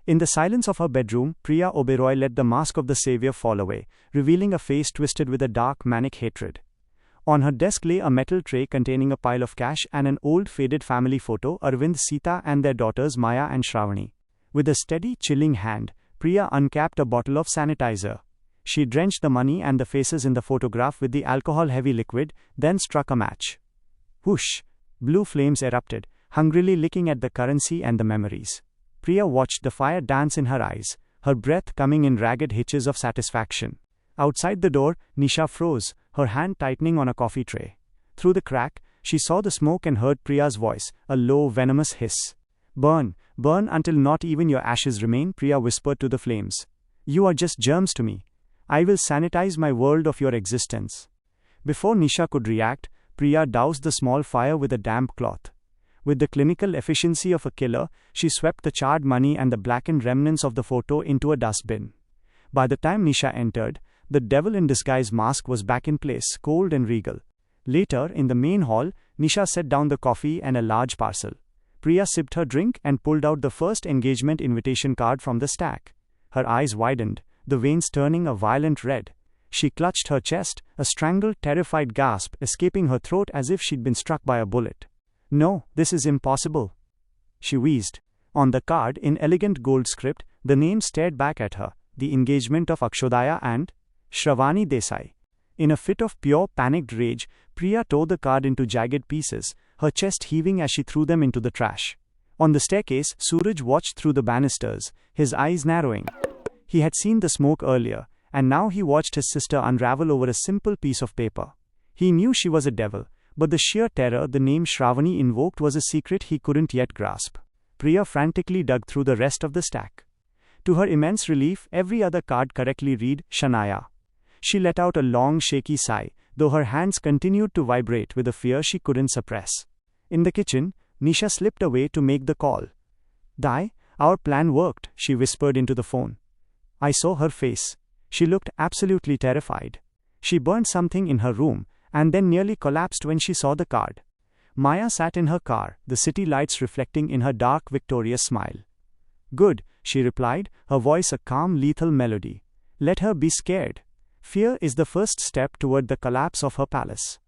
In the silence of her bedroom, Priya Oberoi let the mask of the savior fall away, revealing a face twisted with a dark, manic hatred. On her desk lay a metal tray containing a pile of cash and an old faded family photo, Arvind, Sita and their daughters Maya and Shravani. With a steady, chilling hand, Priya uncapped a bottle of sanitizer. She drenched the money and the faces in the photograph with the alcohol-heavy liquid, then struck a match. Whoosh! Blue flames erupted, hungrily licking at the currency and the memories. Priya watched the fire dance in her eyes, her breath coming in ragged hitches of satisfaction. Outside the door, Nisha froze, her hand tightening on a coffee tray. Through the crack, she saw the smoke and heard Priya's voice, a low, venomous hiss. Burn, burn until not even your ashes remain, Priya whispered to the flames. You are just germs to me. I will sanitize my world of your existence. Before Nisha could react, Priya doused the small fire with a damp cloth. With the clinical efficiency of a killer, she swept the charred money and the blackened remnants of the photo into a dustbin. By the time Nisha entered, the devil in disguise mask was back in place, cold and regal. Later, in the main hall, Nisha set down the coffee and a large parcel. Priya sipped her drink and pulled out the first engagement invitation card from the stack. Her eyes widened, the veins turning a violent red. She clutched her chest, a strangled, terrified gasp escaping her throat as if she'd been struck by a bullet. No, this is impossible, she wheezed. On the card, in elegant gold script, the name stared back at her, the engagement of Akshodaya and Shravani Desai. In a fit of pure panicked rage, Priya tore the card into jagged pieces, her chest heaving as she threw them into the trash. On the staircase, Suraj watched through the banisters, his eyes narrowing. He had seen the smoke earlier, and now he watched his sister unravel over a simple piece of paper. He knew she was a devil, but the sheer terror the name Shravani invoked was a secret he couldn't yet grasp. Priya frantically dug through the rest of the stack. To her immense relief, every other card correctly read Shanaya. She let out a long, shaky sigh, though her hands continued to vibrate with a fear she couldn't suppress. In the kitchen, Nisha slipped away to make the call. Dai, our plan worked, she whispered into the phone. I saw her face. She looked absolutely terrified. She burned something in her room, and then nearly collapsed when she saw the card. Maya sat in her car, the city lights reflecting in her dark, victorious smile. Good, she replied, her voice a calm, lethal melody. Let her be scared. Fear is the first step toward the collapse of her palace.